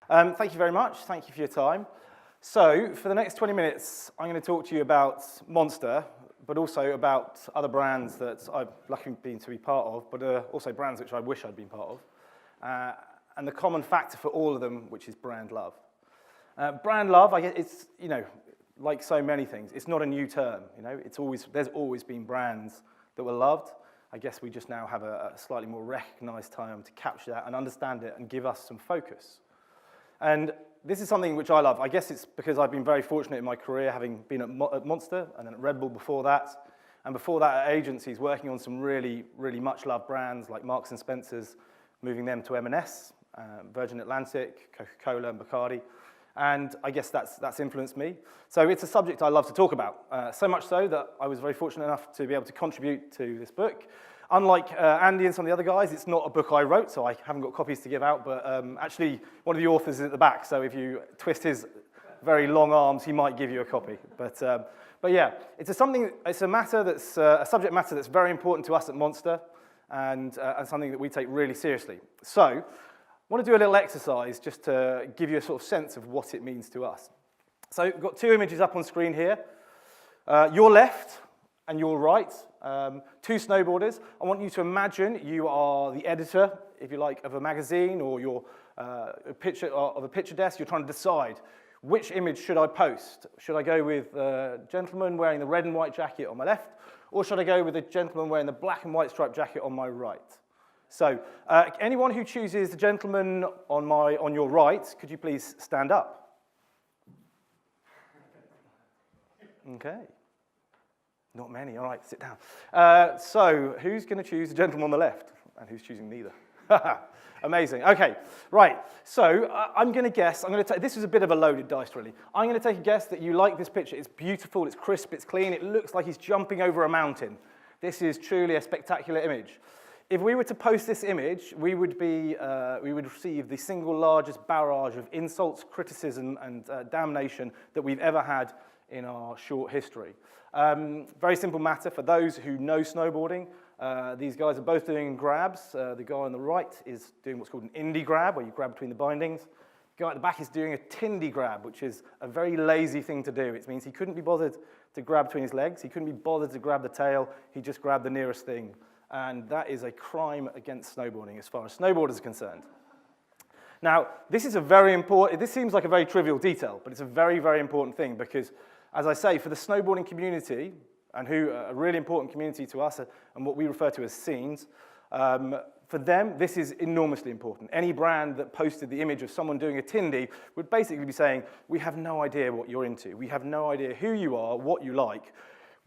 Thank you very much. Thank you for your time. So, for the next 20 minutes, I'm going to talk to you about Monster, but also about other brands that I've lucky been to be part of, but also brands which I wish I'd been part of, and the common factor for all of them, which is brand love. Brand love, I guess it's, like so many things, it's not a new term. There's always been brands that were loved. I guess we just now have a slightly more recognized time to capture that and understand it and give us some focus. And this is something which I love. I guess it's because I've been very fortunate in my career, having been at Monster and then at Red Bull before that, and before that at agencies, working on some really, really much-loved brands like Marks and Spencer's, moving them to M&S, Virgin Atlantic, Coca-Cola and Bacardi. And I guess that's influenced me. So it's a subject I love to talk about, so much so that I was very fortunate enough to be able to contribute to this book. Unlike Andy and some of the other guys, it's not a book I wrote, so I haven't got copies to give out, but actually one of the authors is at the back, so if you twist his very long arms, he might give you a copy. But yeah, it's a subject matter that's very important to us at Monster, and something that we take really seriously. So, I want to do a little exercise just to give you a sort of sense of what it means to us. So, we've got two images up on screen here. Your left and your right, two snowboarders. I want you to imagine you are the editor, if you like, of a magazine, or you're a picture desk. You're trying to decide, which image should I post? Should I go with the gentleman wearing the red and white jacket on my left, or should I go with the gentleman wearing the black and white striped jacket on my right? So, anyone who chooses the gentleman on your right, could you please stand up? Okay. Not many. All right, sit down. So, who's going to choose the gentleman on the left? And who's choosing neither? Amazing. Okay, right. So, I'm going to guess. This is a bit of a loaded dice, really. I'm going to take a guess that you like this picture. It's beautiful, it's crisp, it's clean. It looks like he's jumping over a mountain. This is truly a spectacular image. If we were to post this image, we would receive the single largest barrage of insults, criticism, and damnation that we've ever had in our short history. Very simple matter for those who know snowboarding. These guys are both doing grabs. The guy on the right is doing what's called an indie grab, where you grab between the bindings. The guy at the back is doing a tindy grab, which is a very lazy thing to do. It means he couldn't be bothered to grab between his legs. He couldn't be bothered to grab the tail. He just grabbed the nearest thing. And that is a crime against snowboarding as far as snowboarders are concerned. Now, this seems like a very trivial detail, but it's a very, very important thing because, as I say, for the snowboarding community, and who are a really important community to us, and what we refer to as scenes, for them, this is enormously important. Any brand that posted the image of someone doing a tindy would basically be saying, we have no idea what you're into. We have no idea who you are, what you like.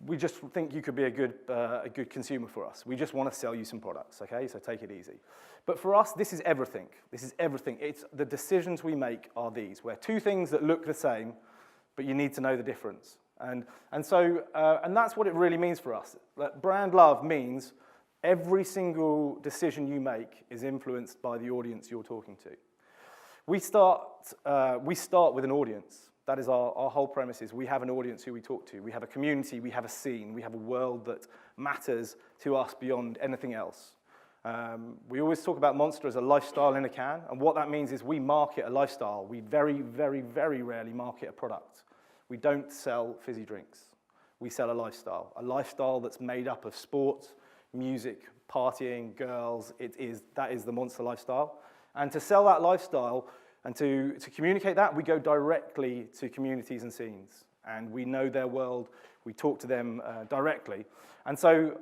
We just think you could be a good consumer for us. We just want to sell you some products, okay? So take it easy. But for us, this is everything. This is everything. It's the decisions we make are these, where two things that look the same, but you need to know the difference. And that's what it really means for us. That brand love means every single decision you make is influenced by the audience you're talking to. We start with an audience. That is our whole premise is we have an audience who we talk to. We have a community, we have a scene, we have a world that matters to us beyond anything else. We always talk about Monster as a lifestyle in a can, and what that means is we market a lifestyle. We very, very, very rarely market a product. We don't sell fizzy drinks. We sell a lifestyle that's made up of sports, music, partying, girls. That is the Monster lifestyle. And to sell that lifestyle, and to communicate that, we go directly to communities and scenes. And we know their world. We talk to them directly. And so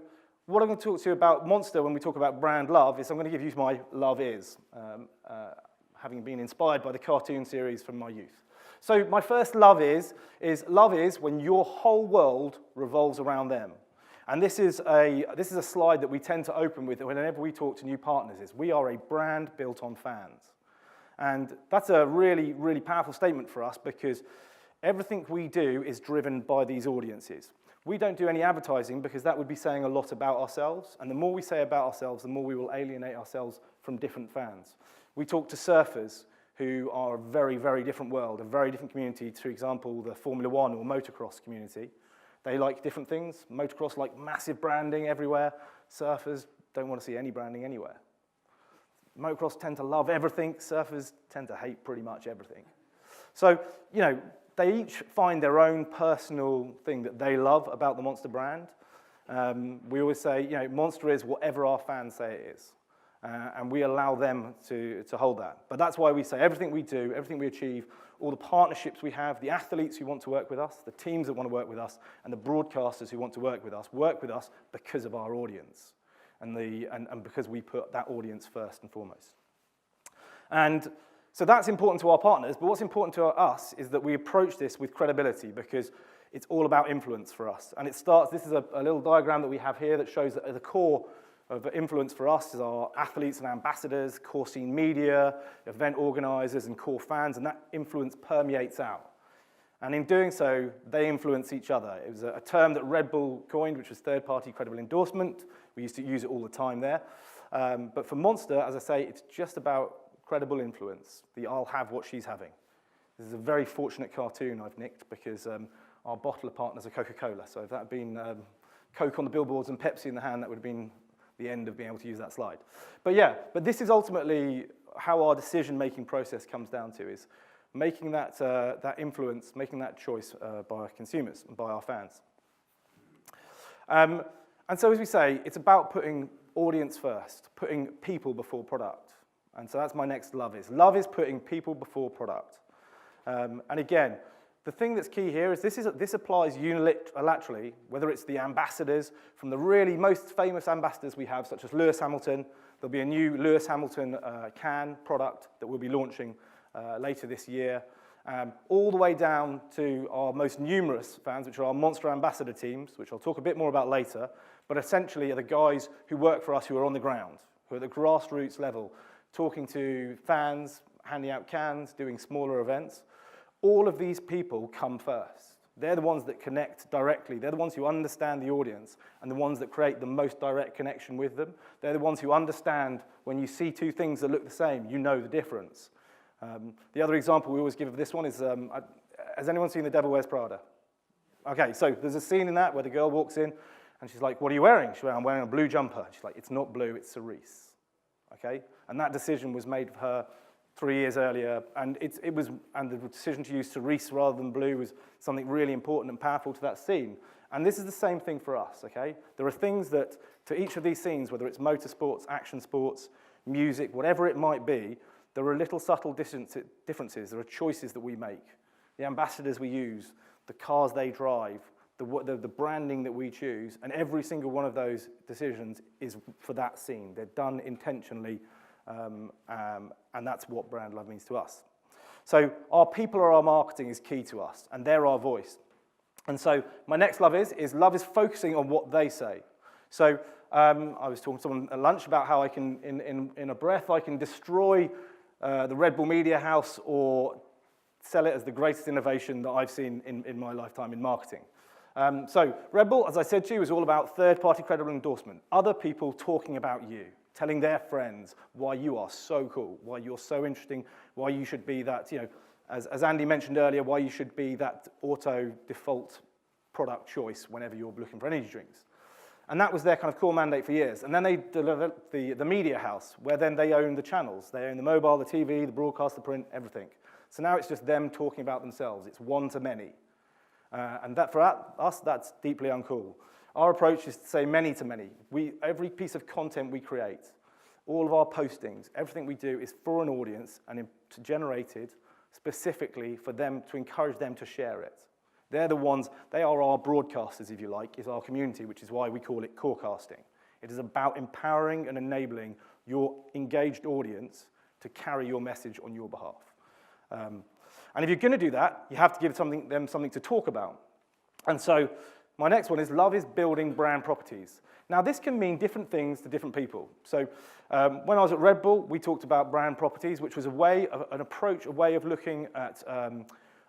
what I'm going to talk to you about Monster when we talk about brand love is I'm going to give you my love is, having been inspired by the cartoon series from my youth. So my first love is when your whole world revolves around them. And this is a slide that we tend to open with whenever we talk to new partners is we are a brand built on fans. And that's a really, really powerful statement for us because everything we do is driven by these audiences. We don't do any advertising because that would be saying a lot about ourselves. And the more we say about ourselves, the more we will alienate ourselves from different fans. We talk to surfers who are a very, very different world, a very different community. For example, the Formula One or motocross community. They like different things. Motocross like massive branding everywhere. Surfers don't want to see any branding anywhere. Motocross tend to love everything. Surfers tend to hate pretty much everything. So, they each find their own personal thing that they love about the Monster brand. We always say, Monster is whatever our fans say it is. And we allow them to hold that. But that's why we say everything we do, everything we achieve, all the partnerships we have, the athletes who want to work with us, the teams that want to work with us, and the broadcasters who want to work with us because of our audience. And because we put that audience first and foremost. And so that's important to our partners, but what's important to us is that we approach this with credibility because it's all about influence for us. And this is a little diagram that we have here that shows that at the core of influence for us is our athletes and ambassadors, core scene media, event organizers, and core fans, and that influence permeates out. And in doing so, they influence each other. It was a term that Red Bull coined, which was third-party credible endorsement. We used to use it all the time there. But for Monster, as I say, it's just about credible influence. The I'll have what she's having. This is a very fortunate cartoon I've nicked because our bottler partners are Coca-Cola. So if that had been Coke on the billboards and Pepsi in the hand, that would have been the end of being able to use that slide. But this is ultimately how our decision-making process comes down to, is making that influence, making that choice by our consumers and by our fans. And so as we say, it's about putting audience first, putting people before product. And so that's my next love is. Love is putting people before product. And again, the thing that's key here is this applies unilaterally, whether it's the ambassadors, from the really most famous ambassadors we have, such as Lewis Hamilton. There'll be a new Lewis Hamilton can product that we'll be launching later this year, all the way down to our most numerous fans, which are our Monster ambassador teams, which I'll talk a bit more about later, but essentially are the guys who work for us who are on the ground, who are at the grassroots level, talking to fans, handing out cans, doing smaller events. All of these people come first. They're the ones that connect directly. They're the ones who understand the audience and the ones that create the most direct connection with them. They're the ones who understand when you see two things that look the same, you know the difference. The other example we always give of this one is, has anyone seen The Devil Wears Prada? Okay, so there's a scene in that where the girl walks in and she's like, what are you wearing? She's like, I'm wearing a blue jumper. She's like, it's not blue, it's cerise. Okay, and that decision was made for her 3 years earlier, and the decision to use cerise rather than blue was something really important and powerful to that scene. And this is the same thing for us, okay? There are things that, to each of these scenes, whether it's motorsports, action sports, music, whatever it might be, there are little subtle differences. There are choices that we make. The ambassadors we use, the cars they drive, the branding that we choose, and every single one of those decisions is for that scene. They're done intentionally, and that's what brand love means to us. So our people or our marketing is key to us, and they're our voice. And so my next love is focusing on what they say. So I was talking to someone at lunch about how I can, in a breath, I can destroy the Red Bull Media House or sell it as the greatest innovation that I've seen in my lifetime in marketing. So Red Bull, as I said to you, is all about third-party credible endorsement. Other people talking about you, telling their friends why you are so cool, why you're so interesting, why you should be that, as Andy mentioned earlier, why you should be that auto default product choice whenever you're looking for energy drinks. And that was their kind of core mandate for years. And then they developed the media house, where then they own the channels. They own the mobile, the TV, the broadcast, the print, everything. So now it's just them talking about themselves. It's one to many. And that for us, that's deeply uncool. Our approach is to say many to many. Every piece of content we create, all of our postings, everything we do is for an audience and generated specifically for them, to encourage them to share it. They're the ones, they are our broadcasters, if you like, is our community, which is why we call it corecasting. It is about empowering and enabling your engaged audience to carry your message on your behalf. And if you're going to do that, you have to give them something to talk about. And so my next one is love is building brand properties. Now, this can mean different things to different people. So when I was at Red Bull, we talked about brand properties, which was a way of looking at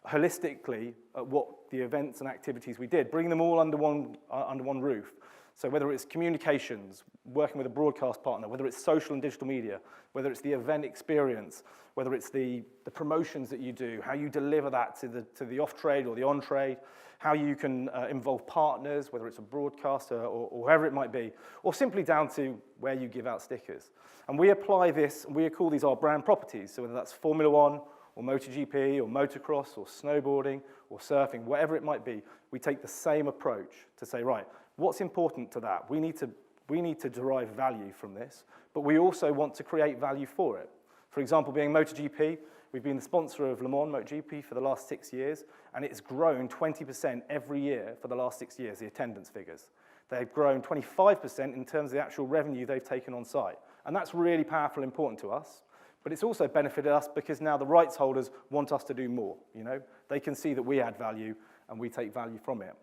holistically at what the events and activities we did, bringing them all under one roof. So whether it's communications, working with a broadcast partner, whether it's social and digital media, whether it's the event experience, whether it's the promotions that you do, how you deliver that to the off-trade or the on-trade, how you can involve partners, whether it's a broadcaster or whoever it might be, or simply down to where you give out stickers. And we apply this, we call these our brand properties, so whether that's Formula One, or MotoGP, or motocross, or snowboarding, or surfing, whatever it might be, we take the same approach to say, right, what's important to that? We need to derive value from this, but we also want to create value for it. For example, being MotoGP, we've been the sponsor of Le Mans MotoGP for the last 6 years, and it's grown 20% every year for the last 6 years, the attendance figures. They've grown 25% in terms of the actual revenue they've taken on site. And that's really powerful and important to us. But it's also benefited us because now the rights holders want us to do more. You know? They can see that we add value and we take value from it.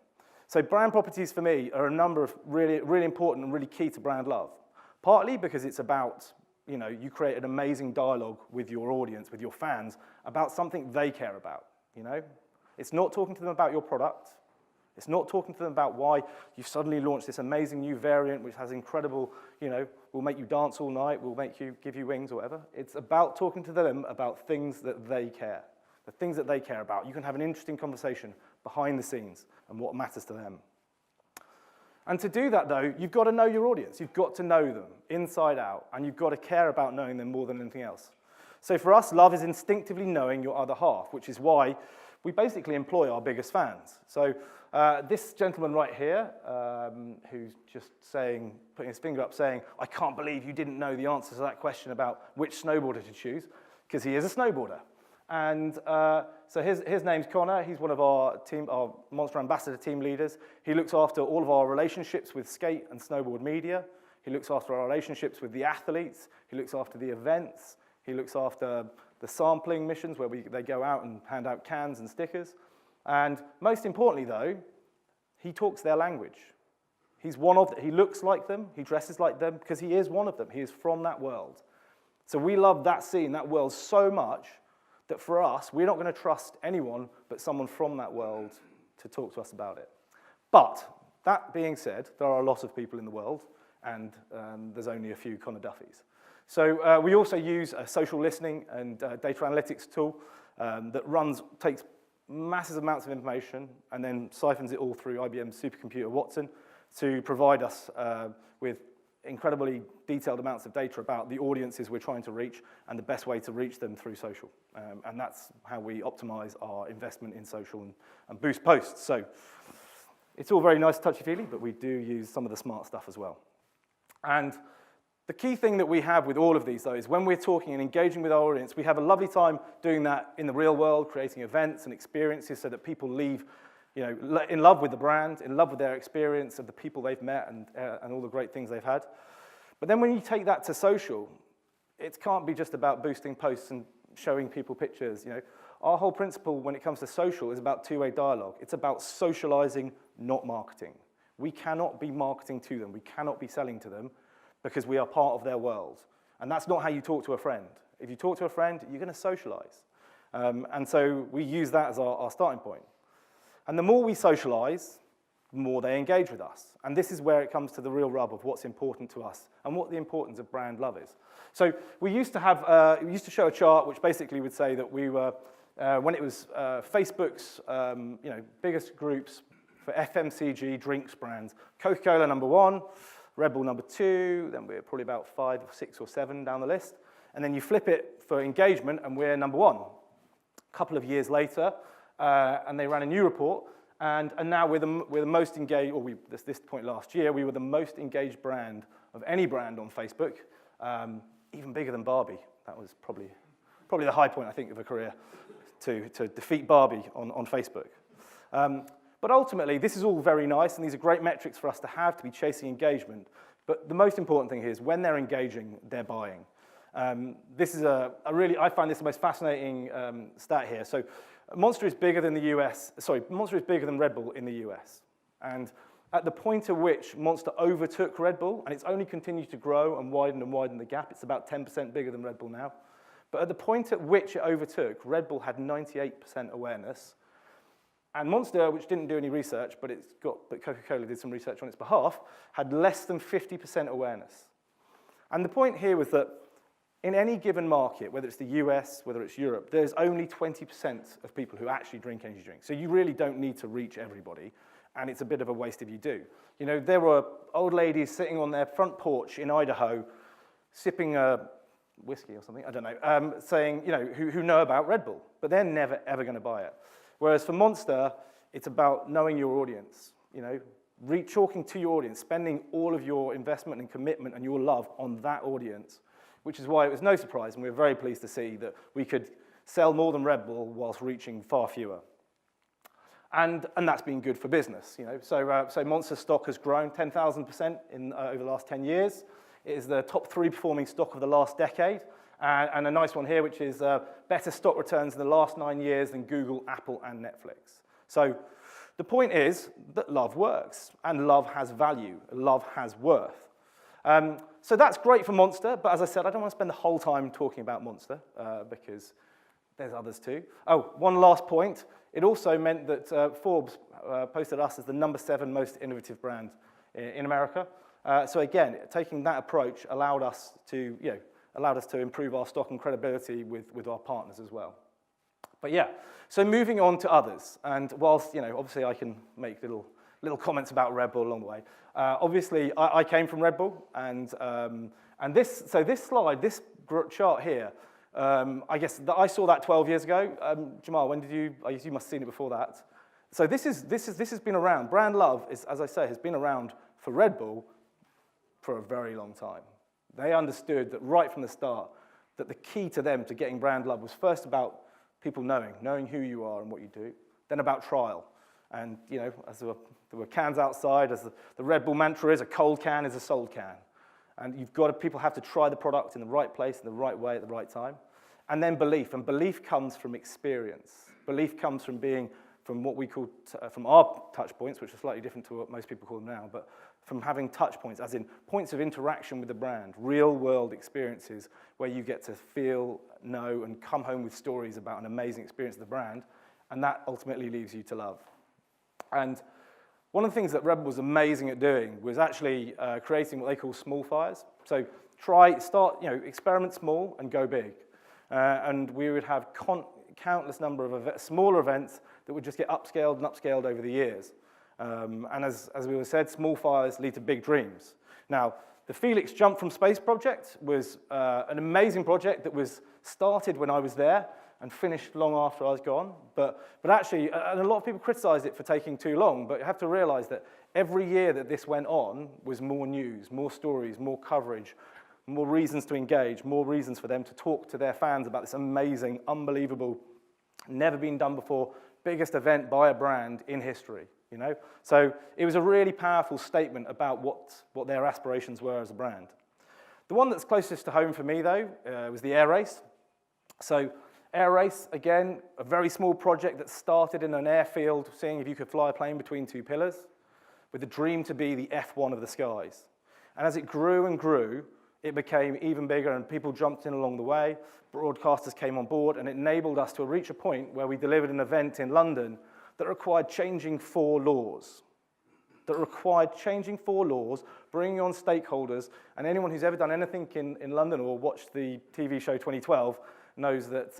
So brand properties for me are a number of really, really important and really key to brand love. Partly because it's about, you know, you create an amazing dialogue with your audience, with your fans, about something they care about, you know? It's not talking to them about your product. It's not talking to them about why you've suddenly launched this amazing new variant which has incredible, you know, will make you dance all night, will make you, give you wings or whatever. It's about talking to them about things that they care, the things that they care about. You can have an interesting conversation behind the scenes and what matters to them. And to do that, though, you've got to know your audience. You've got to know them inside out, and you've got to care about knowing them more than anything else. So for us, love is instinctively knowing your other half, which is why we basically employ our biggest fans. So this gentleman right here, who's just saying, putting his finger up saying, I can't believe you didn't know the answer to that question about which snowboarder to choose, because he is a snowboarder. And so his name's Connor. He's one of our Monster Ambassador team leaders. He looks after all of our relationships with skate and snowboard media. He looks after our relationships with the athletes. He looks after the events. He looks after the sampling missions where they go out and hand out cans and stickers. And most importantly, though, he talks their language. He's one of them. He looks like them. He dresses like them because he is one of them. He is from that world. So we love that scene, that world so much that for us, we're not going to trust anyone but someone from that world to talk to us about it. But that being said, there are a lot of people in the world, and there's only a few Connor Duffys. So we also use a social listening and data analytics tool that takes massive amounts of information and then siphons it all through IBM's supercomputer Watson to provide us with incredibly detailed amounts of data about the audiences we're trying to reach and the best way to reach them through social. And that's how we optimize our investment in social and boost posts. So it's all very nice, touchy-feely, but we do use some of the smart stuff as well. And the key thing that we have with all of these, though, is when we're talking and engaging with our audience, we have a lovely time doing that in the real world, creating events and experiences so that people leave, you know, in love with the brand, in love with their experience of the people they've met and all the great things they've had. But then when you take that to social, it can't be just about boosting posts and showing people pictures. You know, our whole principle when it comes to social is about two-way dialogue. It's about socializing, not marketing. We cannot be marketing to them. We cannot be selling to them because we are part of their world. And that's not how you talk to a friend. If you talk to a friend, you're going to socialize. And so we use that as our starting point. And the more we socialize, the more they engage with us. And this is where it comes to the real rub of what's important to us and what the importance of brand love is. So we used to show a chart which basically would say that we were, when it was Facebook's biggest groups for FMCG drinks brands, Coca-Cola number 1, Red Bull number 2, then we're probably about 5 or 6 or 7 down the list. And then you flip it for engagement and we're number 1. A couple of years later, and they ran a new report, and now we're the most engaged, or this point last year, we were the most engaged brand of any brand on Facebook, even bigger than Barbie. That was probably the high point, I think, of a career, to defeat Barbie on Facebook. But ultimately, this is all very nice, and these are great metrics for us to have, to be chasing engagement. But the most important thing here is when they're engaging, they're buying. This is I find this the most fascinating stat here. So Monster is bigger than Monster is bigger than Red Bull in the US. And at the point at which Monster overtook Red Bull, and it's only continued to grow and widen the gap, it's about 10% bigger than Red Bull now. But at the point at which it overtook, Red Bull had 98% awareness, And Monster, which didn't do any research, but Coca-Cola did some research on its behalf, had less than 50% awareness. And the point here was that in any given market, whether it's the US, whether it's Europe, there's only 20% of people who actually drink energy drinks. So you really don't need to reach everybody, and it's a bit of a waste if you do. You know, there were old ladies sitting on their front porch in Idaho, sipping a whiskey or something, I don't know, saying, you know, who know about Red Bull, but they're never, ever going to buy it. Whereas for Monster, it's about knowing your audience, you know, talking to your audience, spending all of your investment and commitment and your love on that audience, which is why it was no surprise, and we were very pleased to see that we could sell more than Red Bull whilst reaching far fewer. And that's been good for business, you know. So Monster stock has grown 10,000% over the last 10 years. It is the top 3 performing stock of the last decade. And a nice one here, which is better stock returns in the last 9 years than Google, Apple, and Netflix. So the point is that love works, and love has value, love has worth. So that's great for Monster, but as I said, I don't want to spend the whole time talking about Monster, because there's others too. Oh, one last point. It also meant that Forbes posted us as the #7 most innovative brand in America. So again, taking that approach allowed us to, improve our stock and credibility with our partners as well. But yeah, so moving on to others, and whilst, you know, obviously I can make little comments about Red Bull along the way. Obviously, I came from Red Bull, and this slide, this chart here, I guess I saw that 12 years ago. Jamal, when did you? You must have seen it before that. So this has been around. Brand love is, as I say, has been around for Red Bull for a very long time. They understood that right from the start that the key to them to getting brand love was first about people knowing who you are and what you do, then about trial. And, you know, as there were cans outside, as the Red Bull mantra is, a cold can is a sold can. And people have to try the product in the right place, in the right way, at the right time. And then belief, and belief comes from experience. Belief comes from what we call, from our touch points, which are slightly different to what most people call them now, but from having touch points, as in points of interaction with the brand, real-world experiences where you get to feel, know, and come home with stories about an amazing experience of the brand, and that ultimately leads you to love. And one of the things that Red Bull was amazing at doing was actually creating what they call small fires. So experiment small and go big. And we would have countless number of smaller events that would just get upscaled and upscaled over the years. And as we said, small fires lead to big dreams. Now, the Felix Jump from Space project was an amazing project that was started when I was there and finished long after I was gone. But actually, and a lot of people criticized it for taking too long, but you have to realize that every year that this went on was more news, more stories, more coverage, more reasons to engage, more reasons for them to talk to their fans about this amazing, unbelievable, never been done before, biggest event by a brand in history, you know? So it was a really powerful statement about what their aspirations were as a brand. The one that's closest to home for me, though, was the air race. So air race, again, a very small project that started in an airfield, seeing if you could fly a plane between 2 pillars, with the dream to be the F1 of the skies. And as it grew and grew, it became even bigger, and people jumped in along the way. Broadcasters came on board, and it enabled us to reach a point where we delivered an event in London that required changing 4 laws. Bringing on stakeholders, and anyone who's ever done anything in London or watched the TV show 2012 knows that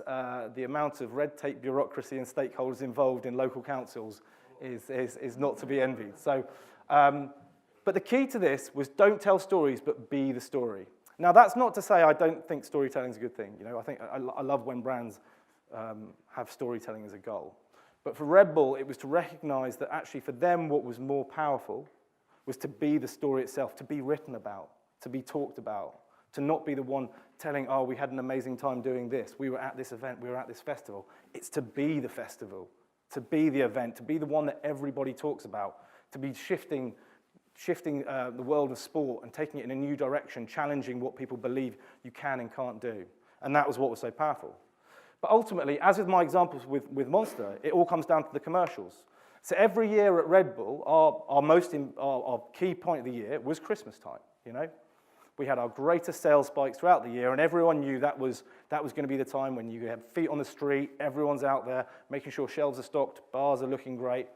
the amount of red tape, bureaucracy, and stakeholders involved in local councils is not to be envied. So, but the key to this was don't tell stories, but be the story. Now, that's not to say I don't think storytelling is a good thing. You know, I love when brands have storytelling as a goal. But for Red Bull, it was to recognize that actually for them, what was more powerful was to be the story itself, to be written about, to be talked about, to not be the one telling, oh, we had an amazing time doing this, we were at this event, we were at this festival. It's to be the festival, to be the event, to be the one that everybody talks about, to be shifting the world of sport and taking it in a new direction, challenging what people believe you can and can't do. And that was what was so powerful. But ultimately, as with my examples with Monster, it all comes down to the commercials. So every year at Red Bull, our key point of the year was Christmas time, you know? We had our greatest sales spikes throughout the year, and everyone knew that was going to be the time when you have feet on the street, everyone's out there, making sure shelves are stocked, bars are looking great.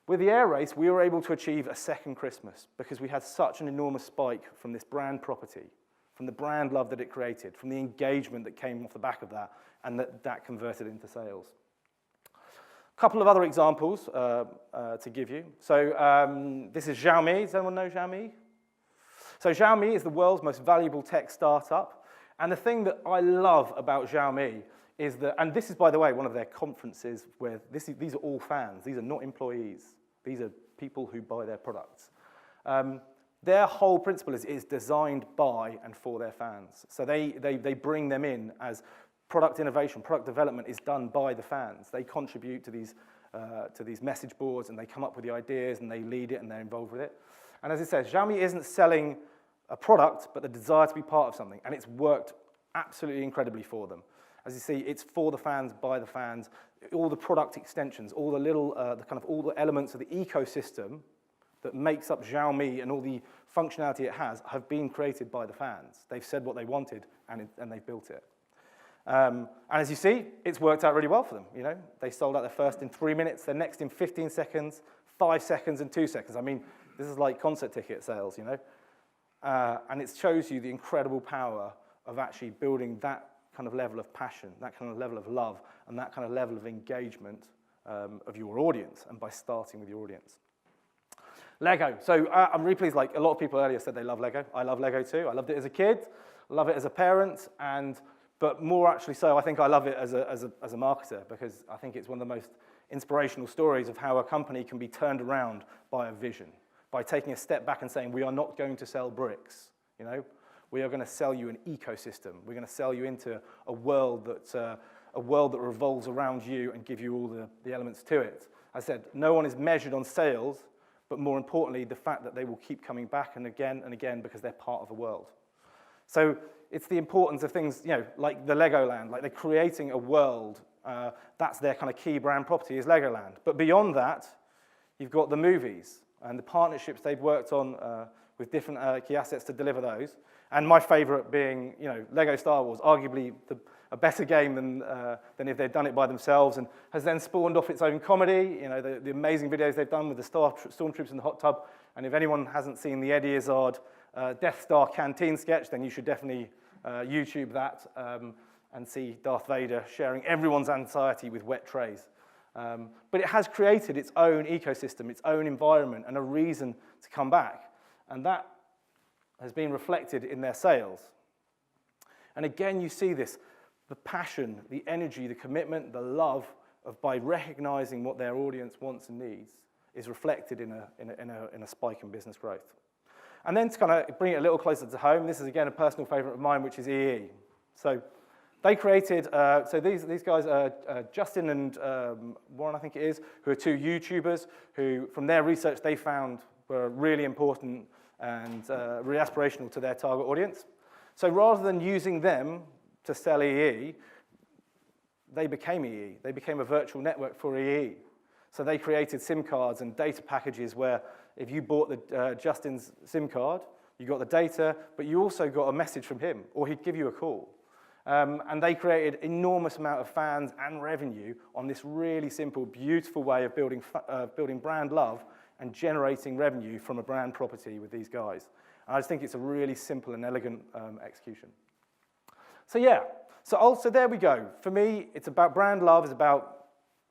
With the air race, we were able to achieve a second Christmas because we had such an enormous spike from this brand property, from the brand love that it created, from the engagement that came off the back of that, and that converted into sales. A couple of other examples to give you. So this is Xiaomi. Does anyone know Xiaomi? So Xiaomi is the world's most valuable tech startup. And the thing that I love about Xiaomi is that, and this is, by the way, one of their conferences where these are all fans. These are not employees. These are people who buy their products. Their whole principle is designed by and for their fans. So they bring them in as product innovation, product development is done by the fans. They contribute to these message boards, and they come up with the ideas, and they lead it, and they're involved with it. And as it says, Xiaomi isn't selling a product, but the desire to be part of something, and it's worked absolutely incredibly for them. As you see, it's for the fans, by the fans. All the product extensions, all the little, all the elements of the ecosystem that makes up Xiaomi and all the functionality it has have been created by the fans. They've said what they wanted, and they've built it. And as you see, it's worked out really well for them. You know, they sold out their first in 3 minutes, their next in 15 seconds, 5 seconds, and 2 seconds. I mean, this is like concert ticket sales, you know. And it shows you the incredible power of actually building that kind of level of passion, that kind of level of love, and that kind of level of engagement of your audience, and by starting with your audience. Lego. So I'm really pleased, like a lot of people earlier said they love Lego. I love Lego too. I loved it as a kid, love it as a parent, but more actually so, I think I love it as a marketer, because I think it's one of the most inspirational stories of how a company can be turned around by a vision, by taking a step back and saying, we are not going to sell bricks, you know? We are going to sell you an ecosystem. We're going to sell you into a world that revolves around you and give you all the elements to it. I said, no one is measured on sales, but more importantly, the fact that they will keep coming back and again because they're part of a world. So it's the importance of things, you know, like the Legoland, like they're creating a world. That's their kind of key brand property is Legoland. But beyond that, you've got the movies and the partnerships they've worked on with different key assets to deliver those. And my favorite being, you know, Lego Star Wars, arguably a better game than if they'd done it by themselves, and has then spawned off its own comedy. You know, the amazing videos they've done with the stormtroopers in the hot tub. And if anyone hasn't seen the Eddie Izzard Death Star canteen sketch, then you should definitely YouTube that and see Darth Vader sharing everyone's anxiety with wet trays. But it has created its own ecosystem, its own environment, and a reason to come back. And that has been reflected in their sales. And again, you see this, the passion, the energy, the commitment, the love of by recognizing what their audience wants and needs is reflected in a spike in business growth. And then to kind of bring it a little closer to home, this is again a personal favorite of mine, which is EE. So they created, so these guys are Justin and Warren, I think it is, who are two YouTubers who, from their research, they found were really important and really aspirational to their target audience. So rather than using them to sell EE, they became EE. They became a virtual network for EE. So they created SIM cards and data packages where if you bought Justin's SIM card, you got the data, but you also got a message from him, or he'd give you a call. And they created enormous amount of fans and revenue on this really simple, beautiful way of building brand love and generating revenue from a brand property with these guys. And I just think it's a really simple and elegant execution. So yeah, so there we go. For me, it's about brand love, it's about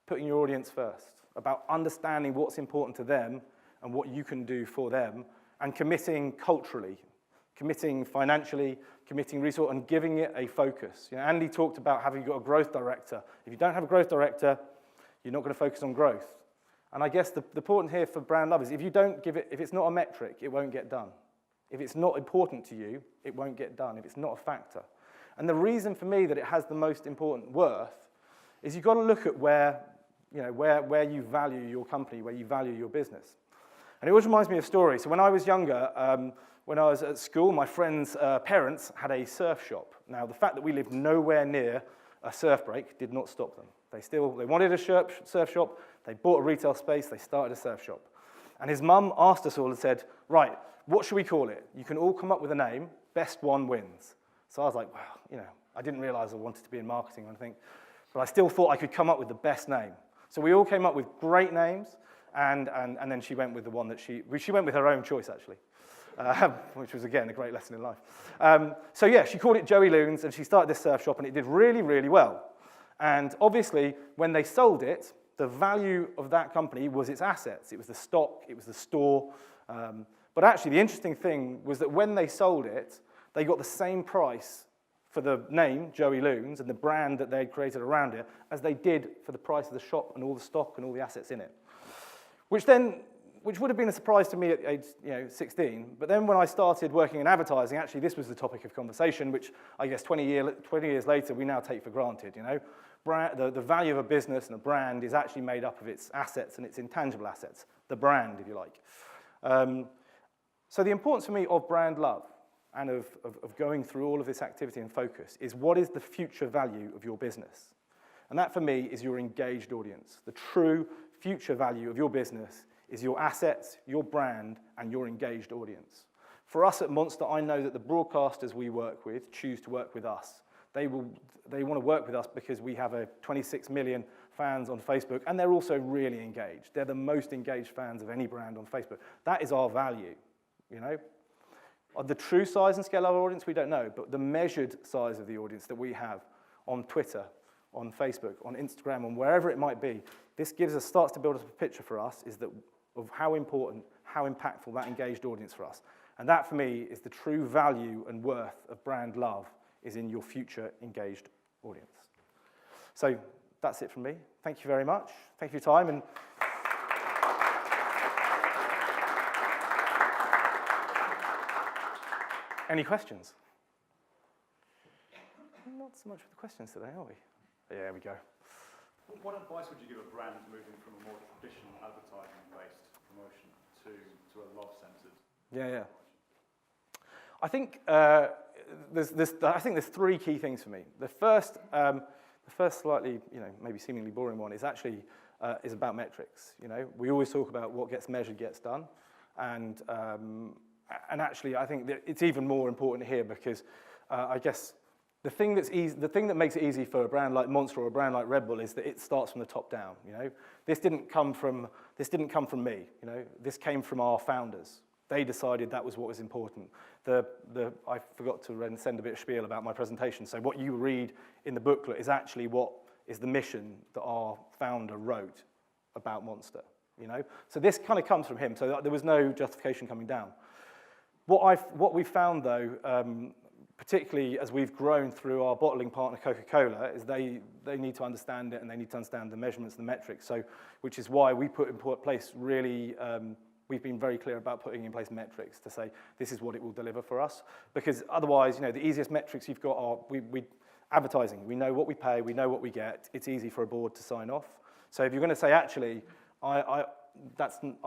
putting your audience first, about understanding what's important to them and what you can do for them, and committing culturally, committing financially, committing resource, and giving it a focus. You know, Andy talked about having got a growth director. If you don't have a growth director, you're not going to focus on growth. And I guess the important here for brand love is if you don't give it, if it's not a metric, it won't get done. If it's not important to you, it won't get done. If it's not a factor. And the reason for me that it has the most important worth is you've got to look at where you value your company, where you value your business. And it always reminds me of a story. So when I was younger, when I was at school, my friends' parents had a surf shop. Now, the fact that we lived nowhere near a surf break did not stop them. They wanted a surf shop, they bought a retail space, they started a surf shop. And his mum asked us all and said, right, what should we call it? You can all come up with a name, best one wins. So I was like, well, I didn't realize I wanted to be in marketing or anything, but I still thought I could come up with the best name. So we all came up with great names, and then she went with the one that she went with her own choice, actually, which was, again, a great lesson in life. So yeah, she called it Joey Loons, and she started this surf shop, and it did really, really well. And obviously, when they sold it, the value of that company was its assets. It was the stock, it was the store. But actually, the interesting thing was that when they sold it, they got the same price for the name, Joey Loons, and the brand that they had created around it, as they did for the price of the shop and all the stock and all the assets in it. Which would have been a surprise to me at age 16. But then when I started working in advertising, actually this was the topic of conversation, which I guess 20 years later we now take for granted. The value of a business and a brand is actually made up of its assets and its intangible assets, the brand, if you like. So the importance for me of brand love and of going through all of this activity and focus is what is the future value of your business? And that for me is your engaged audience. The true future value of your business is your assets, your brand, and your engaged audience. For us at Monster, I know that the broadcasters we work with choose to work with us. They want to work with us because we have 26 million fans on Facebook, and they're also really engaged. They're the most engaged fans of any brand on Facebook. That is our value, The true size and scale of our audience, we don't know, but the measured size of the audience that we have on Twitter, on Facebook, on Instagram, on wherever it might be, this starts to build up a picture for us of how important, how impactful that engaged audience for us. And that, for me, is the true value and worth of brand love is in your future engaged audience. So that's it from me. Thank you very much. Thank you for your time. And any questions? Not so much with the questions today, are we? There we go. What advice would you give a brand moving from a more traditional advertising-based promotion to a love-centered? Yeah. I think there's three key things for me. The first slightly, maybe seemingly boring one is actually is about metrics. We always talk about what gets measured gets done, and actually I think that it's even more important here because I guess the thing that makes it easy for a brand like Monster or a brand like Red Bull is that it starts from the top down. This didn't come from me. This came from our founders. They decided that was what was important. I forgot to send a bit of spiel about my presentation. So what you read in the booklet is actually what is the mission that our founder wrote about Monster. So this kind of comes from him. So there was no justification coming down. What we found though, particularly as we've grown through our bottling partner Coca-Cola, is they need to understand it and they need to understand the measurements and the metrics. So, which is why we put in place really, we've been very clear about putting in place metrics to say this is what it will deliver for us. Because otherwise, the easiest metrics you've got are advertising. We know what we pay, we know what we get. It's easy for a board to sign off. So if you're going to say, actually, I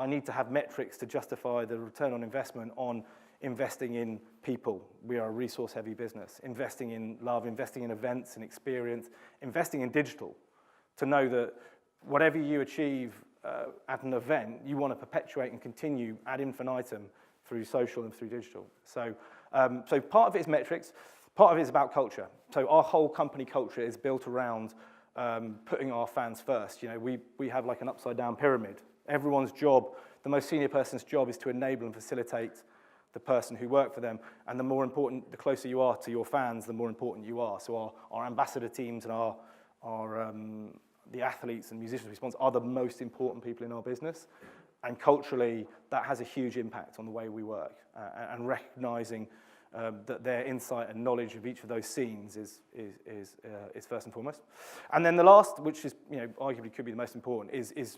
need to have metrics to justify the return on investment on investing in people. We are a resource-heavy business. Investing in love, investing in events and experience, investing in digital. To know that whatever you achieve at an event, you want to perpetuate and continue ad infinitum through social and through digital. So part of it is metrics, part of it is about culture. So our whole company culture is built around putting our fans first. We have like an upside-down pyramid. Everyone's job, the most senior person's job is to enable and facilitate the person who worked for them. And the closer you are to your fans, the more important you are. So our ambassador teams and the athletes and musicians we sponsor are the most important people in our business. And culturally, that has a huge impact on the way we work. And recognizing that their insight and knowledge of each of those scenes is first and foremost. And then the last, which is arguably could be the most important, is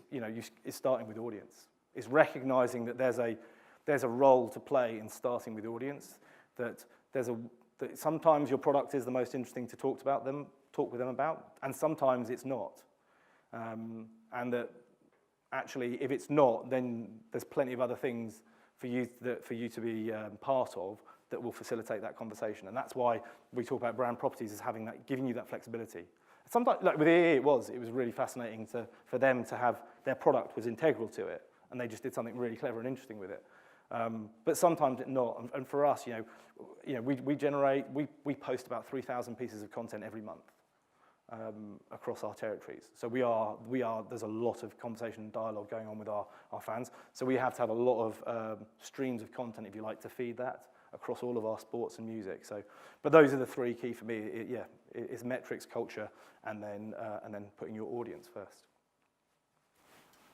starting with audience. Is recognizing that there's a role to play in starting with audience. That sometimes your product is the most interesting to talk with them about, and sometimes it's not. And that actually, if it's not, then there's plenty of other things for you to be part of that will facilitate that conversation. And that's why we talk about brand properties as giving you that flexibility. Sometimes, like with EE, it was really fascinating for them to have their product was integral to it. and they just did something really clever and interesting with it. But sometimes it's not. And for us, we post about 3,000 pieces of content every month across our territories. So there's a lot of conversation and dialogue going on with our fans. So we have to have a lot of streams of content, if you like, to feed that across all of our sports and music. So, but those are the three key for me. It's metrics, culture, and then putting your audience first.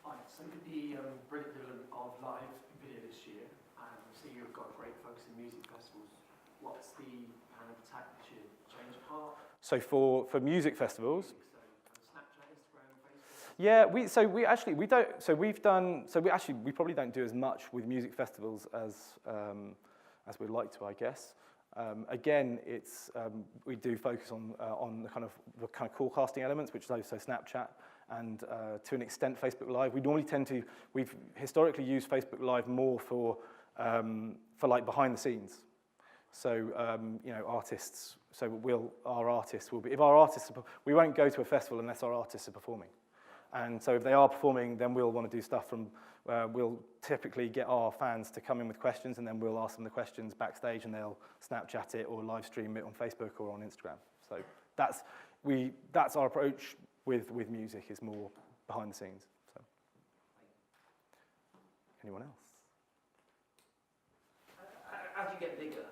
Hi, so with the brilliant development of live video this year, and I see you've got a great focus in music festivals. What's the plan of attack this year? Change of heart? So for music festivals, Snapchat, Instagram, Facebook? yeah, we probably don't do as much with music festivals as we'd like to, I guess. Again, we do focus on the kind of call-casting elements, which is also Snapchat and to an extent Facebook Live. We've historically used Facebook Live more for like behind the scenes. So artists. So we won't go to a festival unless our artists are performing. And so if they are performing, then we'll want to do stuff from, we'll typically get our fans to come in with questions, and then we'll ask them the questions backstage, and they'll Snapchat it or live stream it on Facebook or on Instagram. So that's our approach with music, is more behind the scenes. So. Anyone else? As you get bigger,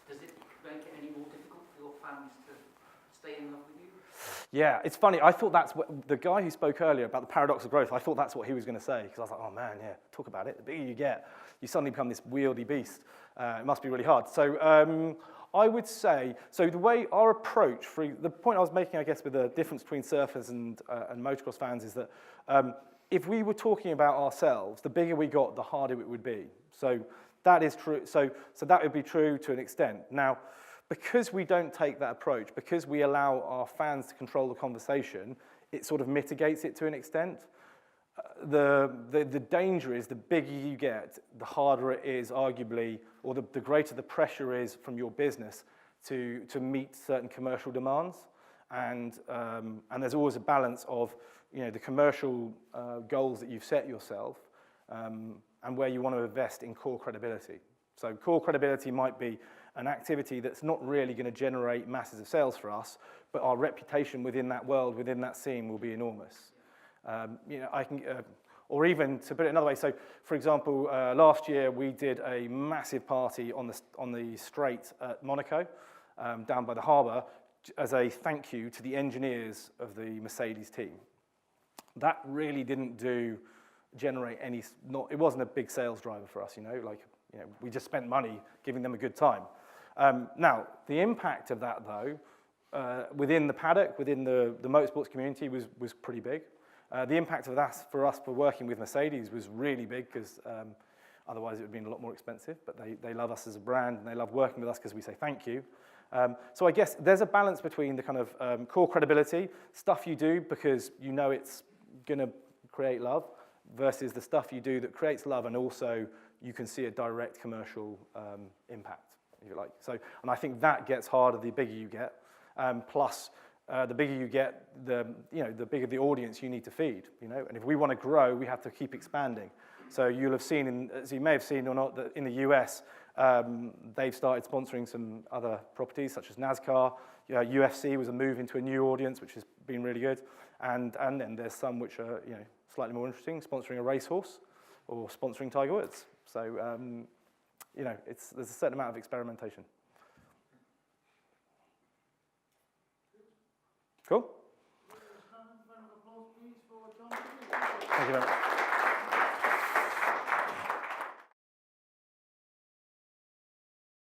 does it make it any more difficult for your fans to stay in love with you? Yeah, it's funny. I thought that's what the guy who spoke earlier about the paradox of growth, I thought that's what he was going to say, because I was like, oh man, yeah, talk about it. The bigger you get, you suddenly become this wieldy beast. It must be really hard. So I would say, so the way our approach, the point I was making, I guess, with the difference between surfers and motocross fans is that if we were talking about ourselves, the bigger we got, the harder it would be. So that is true. So that would be true to an extent. Now, because we don't take that approach, because we allow our fans to control the conversation, it sort of mitigates it to an extent. The danger is the bigger you get, the harder it is, arguably, or the greater the pressure is from your business to meet certain commercial demands. And there's always a balance of the commercial goals that you've set yourself and where you want to invest in core credibility. So core credibility might be an activity that's not really going to generate masses of sales for us, but our reputation within that world, within that scene, will be enormous. Or even to put it another way. So, for example, last year we did a massive party on the Strait at Monaco, down by the harbour, as a thank you to the engineers of the Mercedes team. That really didn't generate any. It wasn't a big sales driver for us. We just spent money giving them a good time. Now, the impact of that, though, within the paddock, within the motorsports community, was pretty big. The impact of that for us for working with Mercedes was really big, because otherwise it would have been a lot more expensive. But they love us as a brand, and they love working with us because we say thank you. So I guess there's a balance between the kind of core credibility, stuff you do because you know it's going to create love, versus the stuff you do that creates love and also you can see a direct commercial impact, if you like. So, and I think that gets harder the bigger you get. Plus, the bigger you get, the bigger the audience you need to feed. And if we want to grow, we have to keep expanding. So you'll have seen, as you may have seen or not, that in the US, they've started sponsoring some other properties such as NASCAR. UFC was a move into a new audience, which has been really good. And then there's some which are slightly more interesting, sponsoring a racehorse or sponsoring Tiger Woods. So there's a certain amount of experimentation. Cool. Round of applause, please, for John. Thank you very much.